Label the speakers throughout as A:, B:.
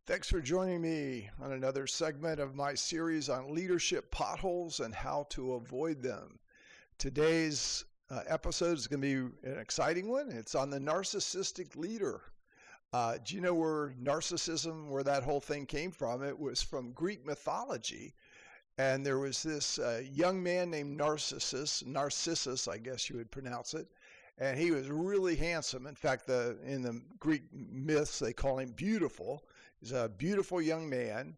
A: Thanks for joining me on another segment of my series on leadership potholes and how to avoid them. Today's episode is going to be an exciting one. It's on the narcissistic leader. Do you know where narcissism, where that whole thing came from? It was from Greek mythology. And there was this young man named Narcissus, I guess you would pronounce it. And he was really handsome. In fact, in the Greek myths, they call him beautiful. He's a beautiful young man,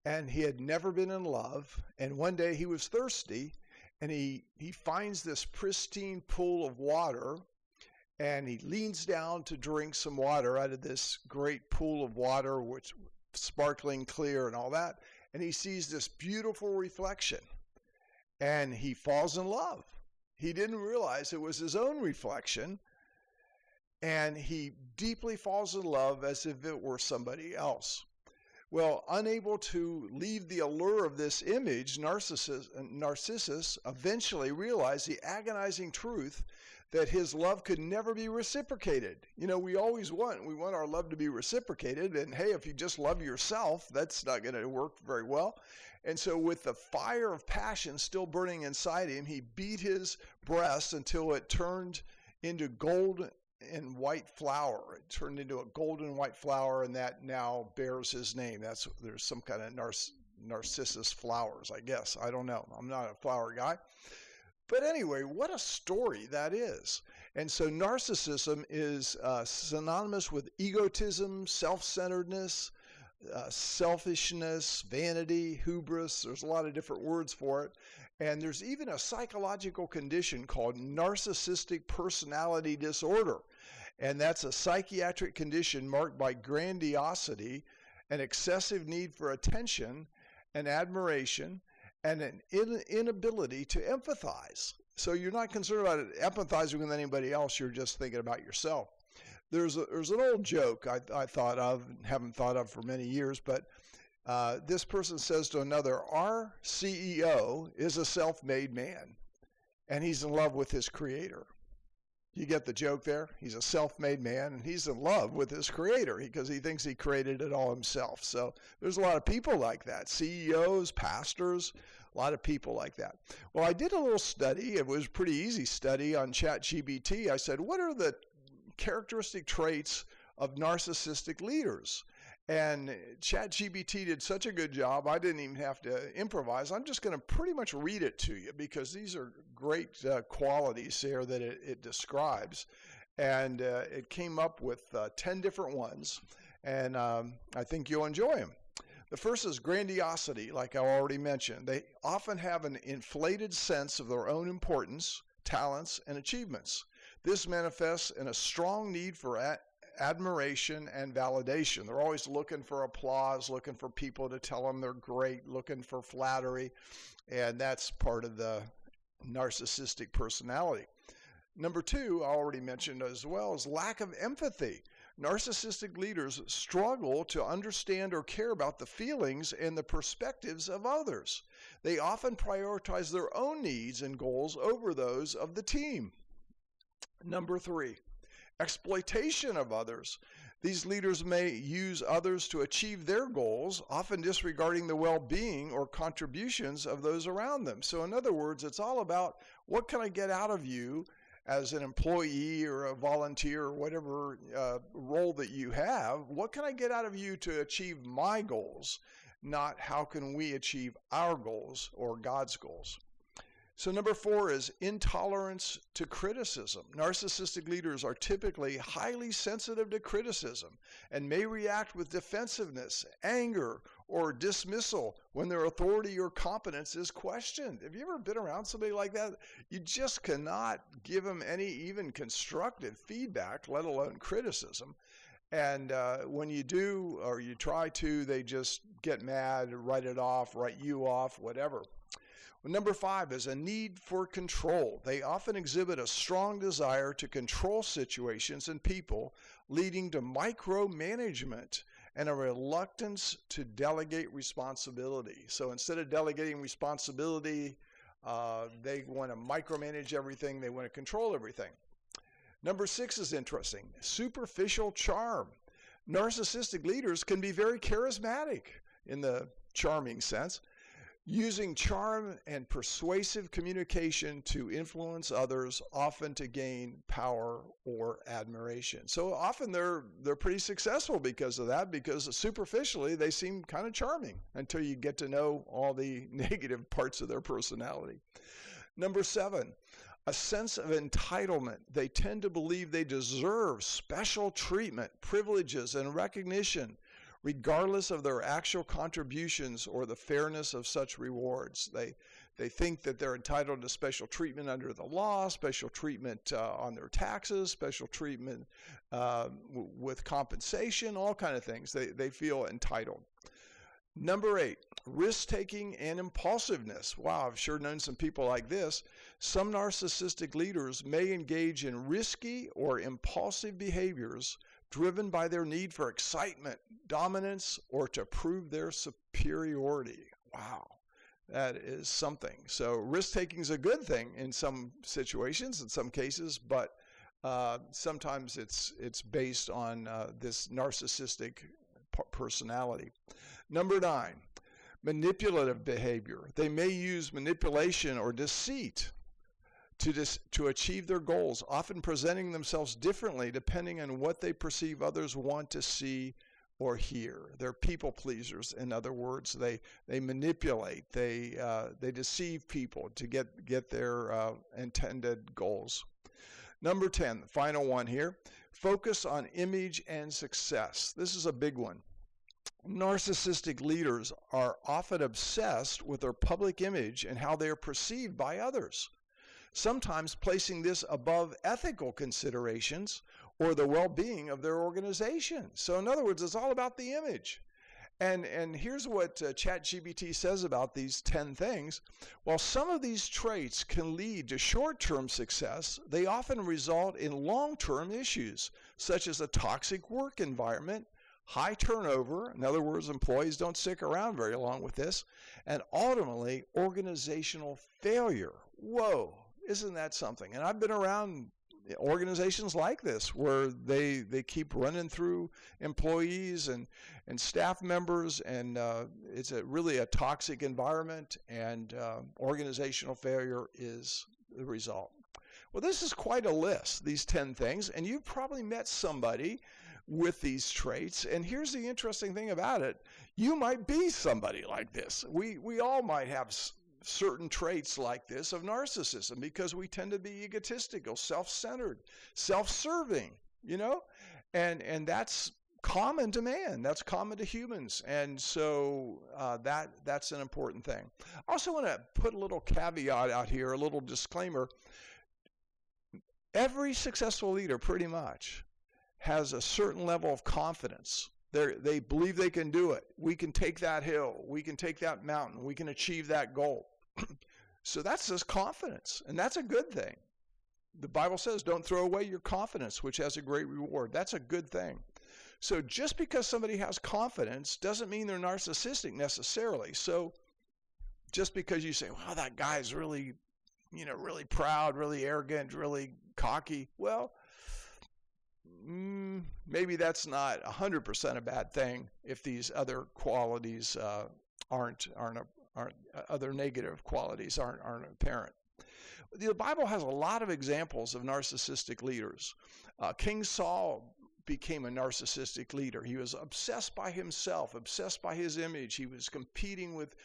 A: and he had never been in love. And one day he was thirsty, and he finds this pristine pool of water, and he leans down to drink some water out of this great pool of water, which sparkling clear and all that. And he sees this beautiful reflection, and he falls in love. He didn't realize it was his own reflection, and he deeply falls in love as if it were somebody else. Well, unable to leave the allure of this image, Narcissus eventually realized the agonizing truth that his love could never be reciprocated. You know, we want our love to be reciprocated, and hey, if you just love yourself, that's not going to work very well. And so with the fire of passion still burning inside him, he beat his breast until it turned into gold and white flower. It turned into a golden white flower, and that now bears his name. There's some kind of narcissus flowers, I guess. I don't know. I'm not a flower guy. But anyway, what a story that is. And so narcissism is synonymous with egotism, self-centeredness, selfishness, vanity, hubris. There's a lot of different words for it. And there's even a psychological condition called narcissistic personality disorder. And that's a psychiatric condition marked by grandiosity, an excessive need for attention and admiration, and an inability to empathize. So you're not concerned about empathizing with anybody else, you're just thinking about yourself. There's an old joke I thought of, haven't thought of for many years, but this person says to another, our CEO is a self-made man, and he's in love with his creator. You get the joke there? He's a self-made man, and he's in love with his creator because he thinks he created it all himself. So there's a lot of people like that, CEOs, pastors, a lot of people like that. Well, I did a little study. It was a pretty easy study on ChatGPT. I said, what are the characteristic traits of narcissistic leaders? And ChatGPT did such a good job, I didn't even have to improvise. I'm just going to pretty much read it to you because these are great qualities here that it describes. And it came up with 10 different ones, and I think you'll enjoy them. The first is grandiosity, like I already mentioned. They often have an inflated sense of their own importance, talents, and achievements. This manifests in a strong need for admiration and validation. They're always looking for applause, looking for people to tell them they're great, looking for flattery, and that's part of the narcissistic personality. Number two, I already mentioned as well, is lack of empathy. Narcissistic leaders struggle to understand or care about the feelings and the perspectives of others. They often prioritize their own needs and goals over those of the team. Number three, exploitation of others. These leaders may use others to achieve their goals, often disregarding the well-being or contributions of those around them. So in other words, it's all about what can I get out of you as an employee or a volunteer or whatever role that you have. What can I get out of you to achieve my goals, not how can we achieve our goals or God's goals. So number four is intolerance to criticism. Narcissistic leaders are typically highly sensitive to criticism and may react with defensive,ness, anger, or dismissal when their authority or competence is questioned. Have you ever been around somebody like that? You just cannot give them any even constructive feedback, let alone criticism. And when you do or you try to, they just get mad, write it off, write you off, whatever. Well, number five is a need for control. They often exhibit a strong desire to control situations and people, leading to micromanagement and a reluctance to delegate responsibility. So instead of delegating responsibility, they want to micromanage everything. They want to control everything. Number six is interesting. Superficial charm. Narcissistic leaders can be very charismatic in the charming sense, using charm and persuasive communication to influence others, often to gain power or admiration. So often they're pretty successful because of that, because superficially they seem kind of charming until you get to know all the negative parts of their personality. Number 7, a sense of entitlement. They tend to believe they deserve special treatment, privileges, and recognition, regardless of their actual contributions or the fairness of such rewards. They think that they're entitled to special treatment under the law, special treatment on their taxes, special treatment with compensation, all kind of things. They feel entitled. Number 8, risk-taking and impulsiveness. Wow, I've sure known some people like this. Some narcissistic leaders may engage in risky or impulsive behaviors driven by their need for excitement, dominance, or to prove their superiority. Wow, that is something. So risk-taking is a good thing in some situations, in some cases, but sometimes it's based on this narcissistic personality. Number 9, manipulative behavior. They may use manipulation or deceit to achieve their goals, often presenting themselves differently depending on what they perceive others want to see or hear. They're people pleasers. In other words, they manipulate, they deceive people to get their intended goals. Number 10, the final one here, focus on image and success. This is a big one. Narcissistic leaders are often obsessed with their public image and how they are perceived by others, sometimes placing this above ethical considerations or the well-being of their organization. So in other words, it's all about the image. And here's what ChatGPT says about these 10 things. While some of these traits can lead to short-term success, they often result in long-term issues, such as a toxic work environment, high turnover, in other words, employees don't stick around very long with this, and ultimately organizational failure. Whoa, isn't that something? And I've been around organizations like this where they keep running through employees and staff members, and it's really a toxic environment, and organizational failure is the result. Well, this is quite a list, these 10 things, and you've probably met somebody with these traits. And here's the interesting thing about it. You might be somebody like this. We all might have certain traits like this of narcissism, because we tend to be egotistical, self-centered, self-serving, and that's common to man. That's common to humans. And so that's an important thing. I also want to put a little caveat out here, a little disclaimer. Every successful leader pretty much has a certain level of confidence. They believe they can do it. We can take that hill. We can take that mountain. We can achieve that goal. So that's just confidence, and that's a good thing. The Bible says, don't throw away your confidence, which has a great reward. That's a good thing. So just because somebody has confidence doesn't mean they're narcissistic necessarily. So just because you say, wow, that guy's really, really proud, really arrogant, really cocky, well, maybe that's not 100% a bad thing if these other qualities aren't other negative qualities aren't apparent. The Bible has a lot of examples of narcissistic leaders. King Saul became a narcissistic leader. He was obsessed by himself, obsessed by his image. He was competing with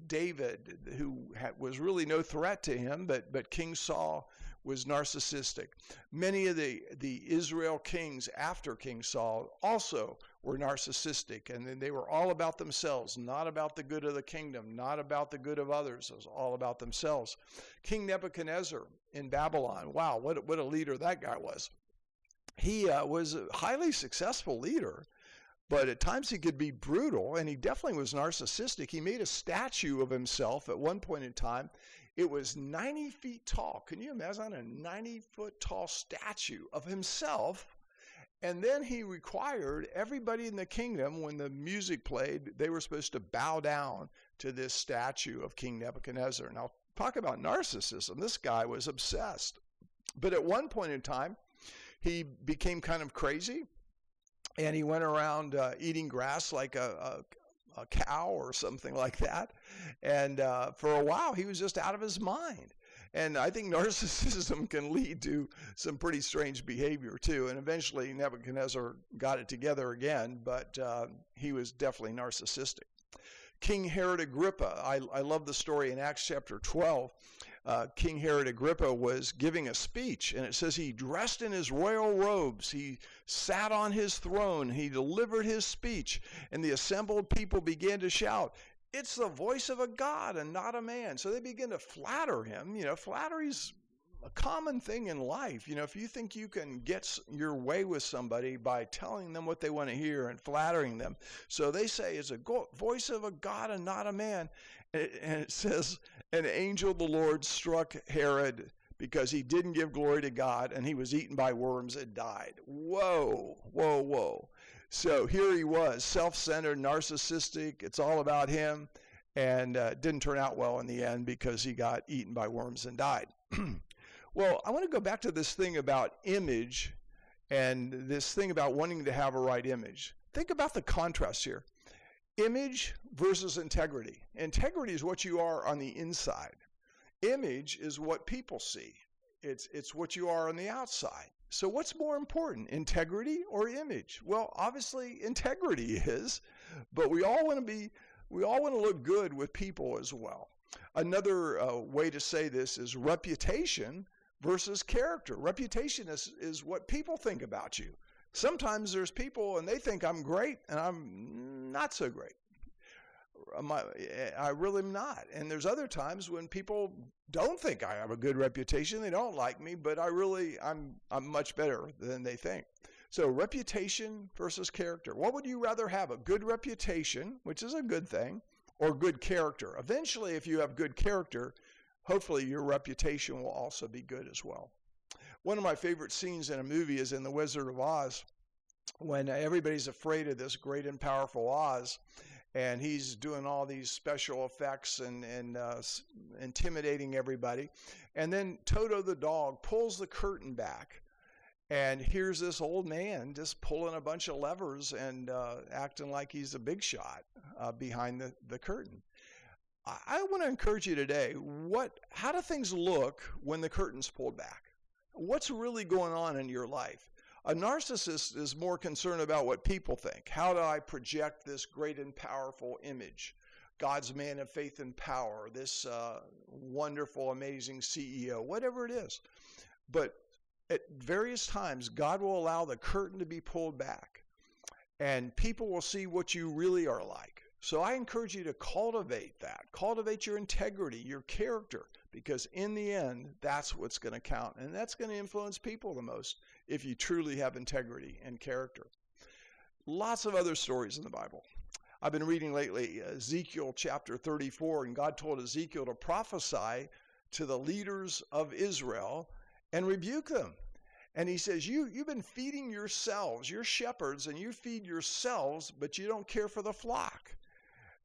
A: David, who was really no threat to him, but King Saul was narcissistic. Many of the Israel kings after King Saul also were narcissistic, and then they were all about themselves, not about the good of the kingdom, not about the good of others. It was all about themselves. King Nebuchadnezzar in Babylon, wow, what a leader that guy was. He was a highly successful leader, but at times he could be brutal, and he definitely was narcissistic. He made a statue of himself at one point in time. It was 90 feet tall. Can you imagine a 90-foot tall statue of himself? And then he required everybody in the kingdom, when the music played, they were supposed to bow down to this statue of King Nebuchadnezzar. Now, talk about narcissism. This guy was obsessed. But at one point in time, he became kind of crazy, and he went around eating grass like a cow or something like that. And for a while, he was just out of his mind. And I think narcissism can lead to some pretty strange behavior too. And eventually Nebuchadnezzar got it together again, but he was definitely narcissistic. King Herod Agrippa, I love the story in Acts chapter 12. King Herod Agrippa was giving a speech, and it says he dressed in his royal robes. He sat on his throne. He delivered his speech, and the assembled people began to shout, "It's the voice of a God and not a man." So they begin to flatter him. Flattery's a common thing in life. If you think you can get your way with somebody by telling them what they want to hear and flattering them. So they say it's a voice of a God and not a man. And it says, an angel of the Lord struck Herod because he didn't give glory to God, and he was eaten by worms and died. Whoa, whoa, whoa. So here he was, self-centered, narcissistic. It's all about him, and didn't turn out well in the end because he got eaten by worms and died. Well, I want to go back to this thing about image and this thing about wanting to have a right image. Think about the contrast here. Image versus integrity. Integrity is what you are on the inside. Image is what people see. It's what you are on the outside. So what's more important, integrity or image? Well, obviously integrity is, but we all want to look good with people as well. Another way to say this is reputation versus character. Reputation is what people think about you. Sometimes there's people and they think I'm great and I'm not so great. I really am not. And there's other times when people don't think I have a good reputation. They don't like me, but I'm much better than they think. So reputation versus character. What would you rather have? A good reputation, which is a good thing, or good character? Eventually, if you have good character, hopefully your reputation will also be good as well. One of my favorite scenes in a movie is in The Wizard of Oz, when everybody's afraid of this great and powerful Oz, and he's doing all these special effects and intimidating everybody. And then Toto the dog pulls the curtain back, and here's this old man just pulling a bunch of levers and acting like he's a big shot behind the curtain. I want to encourage you today, how do things look when the curtain's pulled back? What's really going on in your life? A narcissist is more concerned about what people think. How do I project this great and powerful image? God's man of faith and power, this wonderful, amazing CEO, whatever it is. But at various times, God will allow the curtain to be pulled back, and people will see what you really are like. So I encourage you to cultivate that. Cultivate your integrity, your character, because in the end, that's what's going to count. And that's going to influence people the most if you truly have integrity and character. Lots of other stories in the Bible. I've been reading lately Ezekiel chapter 34, and God told Ezekiel to prophesy to the leaders of Israel and rebuke them. And he says, you've been feeding yourselves, you're shepherds, and you feed yourselves, but you don't care for the flock.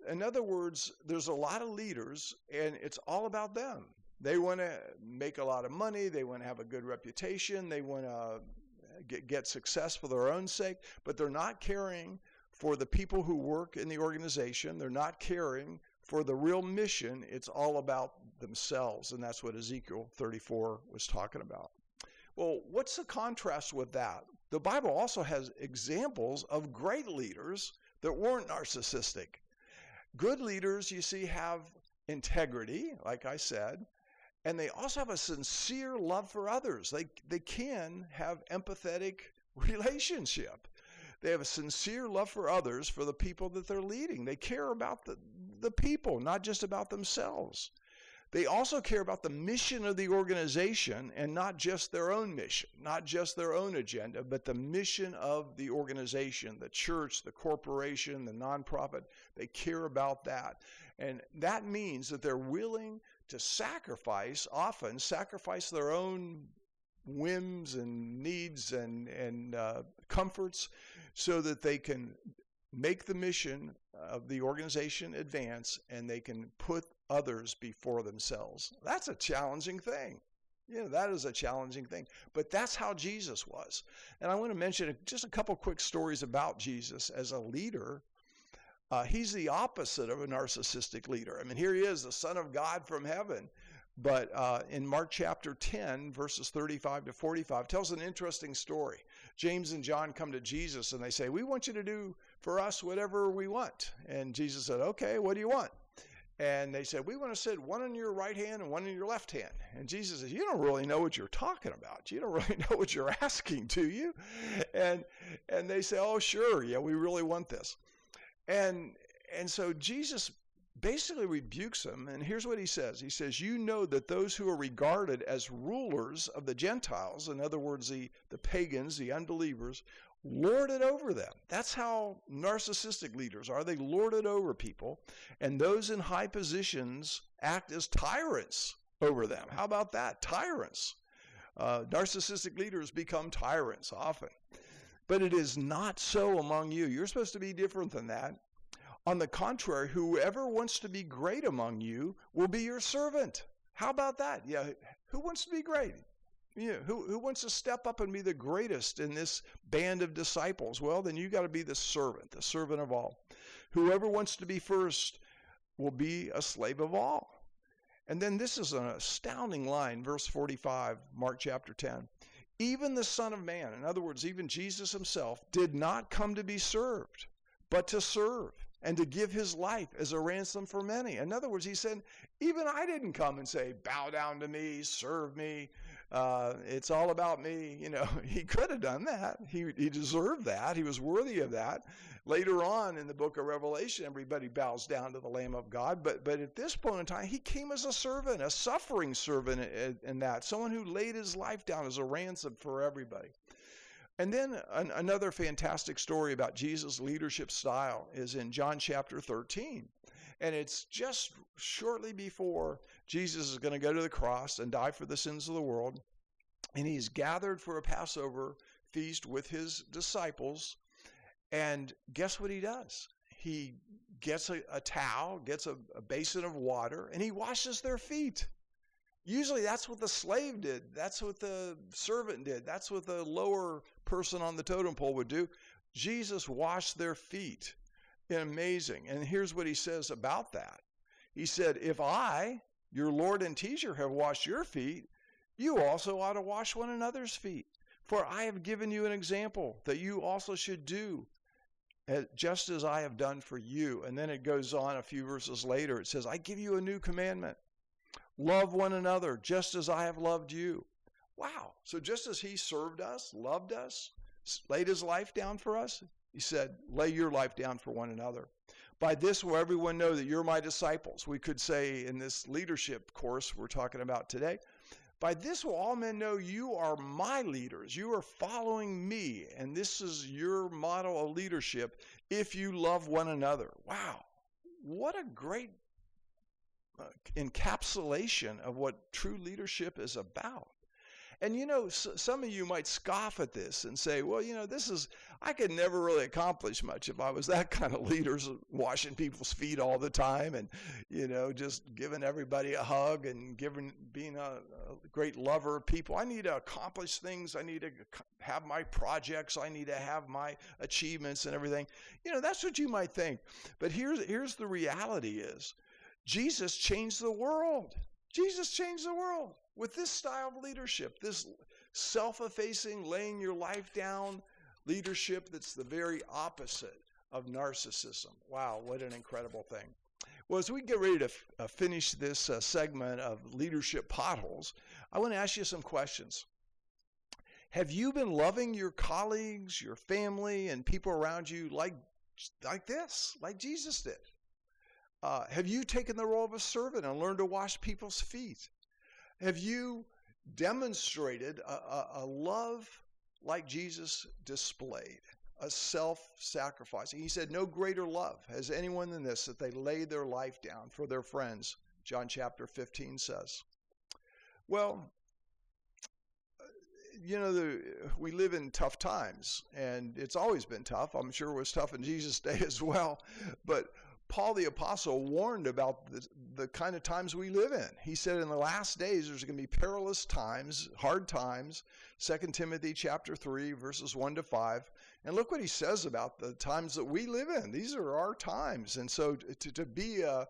A: In other words, there's a lot of leaders, and it's all about them. They want to make a lot of money. They want to have a good reputation. They want to get success for their own sake, but they're not caring for the people who work in the organization. They're not caring for the real mission. It's all about themselves, and that's what Ezekiel 34 was talking about. Well, what's the contrast with that? The Bible also has examples of great leaders that weren't narcissistic. Good leaders, you see, have integrity, like I said, and they also have a sincere love for others. They can have empathetic relationship. They have a sincere love for others, for the people that they're leading. They care about the people, not just about themselves. They also care about the mission of the organization and not just their own mission, not just their own agenda, but the mission of the organization, the church, the corporation, the nonprofit. They care about that. And that means that they're willing to often sacrifice their own whims and needs and comforts so that they can make the mission of the organization advance, and they can put others before themselves. That's a challenging thing. That is a challenging thing. But that's how Jesus was. And I want to mention just a couple quick stories about Jesus as a leader. He's the opposite of a narcissistic leader. I mean, here he is, the Son of God from heaven. But in Mark chapter 10, verses 35 to 45, tells an interesting story. James and John come to Jesus and they say, we want you to do for us whatever we want. And Jesus said, okay, what do you want? And they said, we want to sit one on your right hand and one on your left hand. And Jesus says, you don't really know what you're talking about. You don't really know what you're asking, do you? And they say, oh, sure, yeah, we really want this. And so Jesus basically rebukes them, and here's what he says. He says, you know that those who are regarded as rulers of the Gentiles, in other words, the pagans, the unbelievers, lord it over them. That's how narcissistic leaders are. They lord it over people, and those in high positions act as tyrants over them. How about that? Tyrants. Narcissistic leaders become tyrants often. But it is not so among you. You're supposed to be different than that. On the contrary, whoever wants to be great among you will be your servant. How about that? Yeah, who wants to be great? Who wants to step up and be the greatest in this band of disciples? Well, then you got to be the servant of all. Whoever wants to be first will be a slave of all. And then this is an astounding line, verse 45, Mark chapter 10. Even the Son of Man, in other words, even Jesus himself, did not come to be served, but to serve and to give his life as a ransom for many. In other words, he said, even I didn't come and say, bow down to me, serve me. It's all about me. He could have done that. He deserved that. He was worthy of that. Later on in the book of Revelation, everybody bows down to the Lamb of God. But at this point in time, he came as a servant, a suffering servant in that, someone who laid his life down as a ransom for everybody. And then another fantastic story about Jesus' leadership style is in John chapter 13. And it's just shortly before Jesus is going to go to the cross and die for the sins of the world. And he's gathered for a Passover feast with his disciples. And guess what he does? He gets a towel, gets a basin of water, and he washes their feet. Usually that's what the slave did. That's what the servant did. That's what the lower person on the totem pole would do. Jesus washed their feet. Amazing. And here's what he says about that. He said, if I, your Lord and teacher, have washed your feet, you also ought to wash one another's feet. For I have given you an example that you also should do just as I have done for you. And then it goes on a few verses later. It says, I give you a new commandment. Love one another just as I have loved you. Wow. So just as he served us, loved us, laid his life down for us, he said, lay your life down for one another. By this will everyone know that you're my disciples. We could say in this leadership course we're talking about today, by this will all men know you are my leaders. You are following me, and this is your model of leadership if you love one another. Wow. What a great encapsulation of what true leadership is about. And some of you might scoff at this and say, well, I could never really accomplish much if I was that kind of leader, washing people's feet all the time and, just giving everybody a hug and being a great lover of people. I need to accomplish things. I need to have my projects. I need to have my achievements and everything. That's what you might think. But here's the reality is, Jesus changed the world. Jesus changed the world with this style of leadership, this self-effacing, laying your life down leadership that's the very opposite of narcissism. Wow, what an incredible thing. Well, as we get ready to finish this segment of Leadership Potholes, I want to ask you some questions. Have you been loving your colleagues, your family, and people around you like this, like Jesus did? Have you taken the role of a servant and learned to wash people's feet? Have you demonstrated a love like Jesus displayed, a self-sacrificing? He said, no greater love has anyone than this, that they lay their life down for their friends, John chapter 15 says. Well, we live in tough times, and it's always been tough. I'm sure it was tough in Jesus' day as well. But Paul the Apostle warned about the kind of times we live in. He said in the last days there's going to be perilous times, hard times, 2 Timothy chapter 3, verses 1 to 5. And look what he says about the times that we live in. These are our times. And so to be a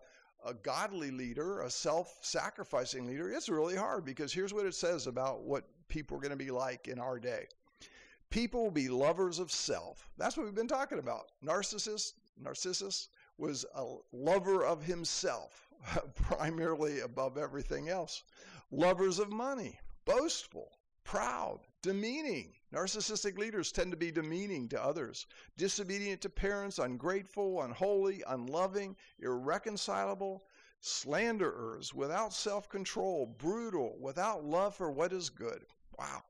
A: godly leader, a self-sacrificing leader, it's really hard, because here's what it says about what people are going to be like in our day. People will be lovers of self. That's what we've been talking about. Narcissus was a lover of himself, primarily above everything else. Lovers of money, boastful, proud, demeaning. Narcissistic leaders tend to be demeaning to others, disobedient to parents, ungrateful, unholy, unloving, irreconcilable, slanderers, without self-control, brutal, without love for what is good. Wow.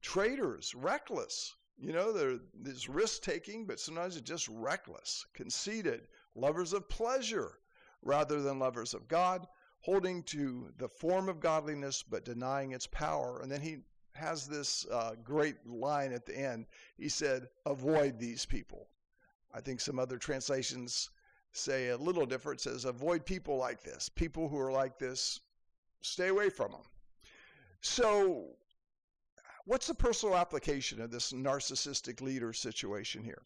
A: Traitors, reckless. There's risk-taking, but sometimes it's just reckless, conceited, lovers of pleasure rather than lovers of God, holding to the form of godliness but denying its power. And then he has this great line at the end. He said, avoid these people. I think some other translations say a little different. It says, avoid people like this. People who are like this, stay away from them. So what's the personal application of this narcissistic leader situation here?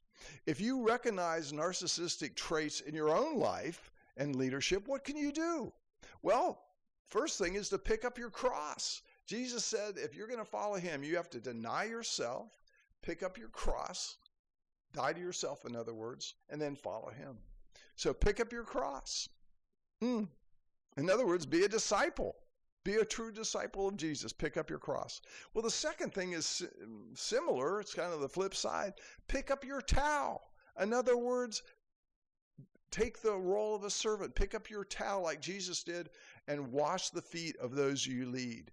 A: If you recognize narcissistic traits in your own life and leadership, what can you do? Well, first thing is to pick up your cross. Jesus said if you're going to follow him, you have to deny yourself, pick up your cross, die to yourself, in other words, and then follow him. So pick up your cross. In other words, be a disciple. Be a true disciple of Jesus. Pick up your cross. Well, the second thing is similar. It's kind of the flip side. Pick up your towel. In other words, take the role of a servant. Pick up your towel like Jesus did and wash the feet of those you lead.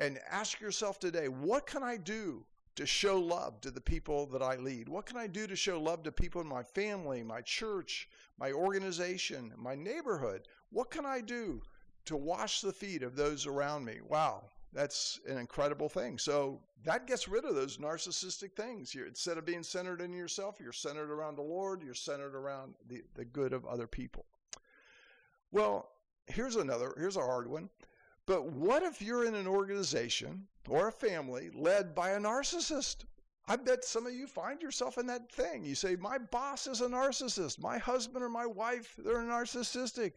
A: And ask yourself today, what can I do to show love to the people that I lead? What can I do to show love to people in my family, my church, my organization, my neighborhood? What can I do to wash the feet of those around me? Wow, that's an incredible thing. So that gets rid of those narcissistic things. Instead of being centered in yourself, you're centered around the Lord, you're centered around the good of other people. Well, here's a hard one. But what if you're in an organization or a family led by a narcissist? I bet some of you find yourself in that thing. You say, my boss is a narcissist. My husband or my wife, they're narcissistic.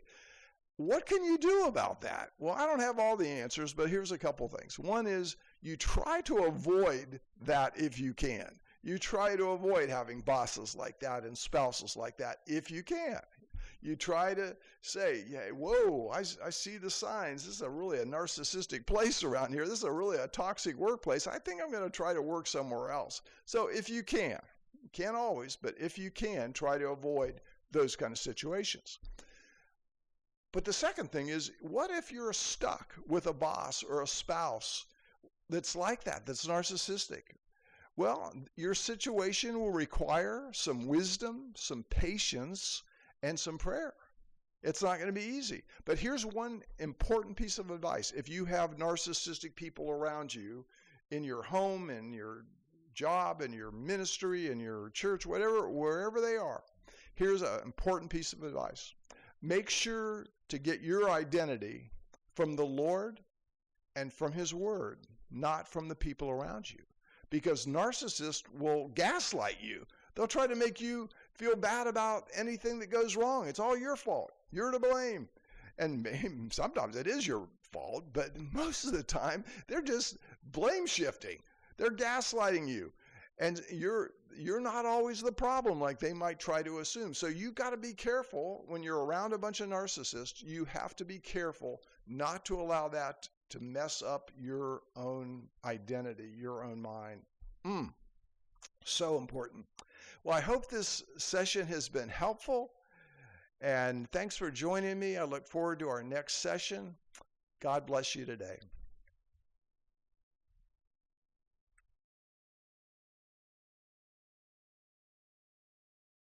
A: What can you do about that? Well, I don't have all the answers, but here's a couple things. One is you try to avoid that if you can. You try to avoid having bosses like that and spouses like that if you can. You try to say, yeah, whoa, I see the signs. This is really a narcissistic place around here. This is really a toxic workplace. I think I'm going to try to work somewhere else. So if you can't always, but if you can, try to avoid those kind of situations. But the second thing is, what if you're stuck with a boss or a spouse that's like that, that's narcissistic? Well, your situation will require some wisdom, some patience, and some prayer. It's not going to be easy. But here's one important piece of advice. If you have narcissistic people around you in your home, in your job, in your ministry, in your church, wherever they are, here's an important piece of advice. Make sure to get your identity from the Lord and from his word, not from the people around you. Because narcissists will gaslight you. They'll try to make you feel bad about anything that goes wrong. It's all your fault. You're to blame. And sometimes it is your fault, but most of the time, they're just blame shifting. They're gaslighting you. And you're not always the problem like they might try to assume. So you got to be careful when you're around a bunch of narcissists. You have to be careful not to allow that to mess up your own identity, your own mind. So important. Well, I hope this session has been helpful, and thanks for joining me. I look forward to our next session. God bless you today.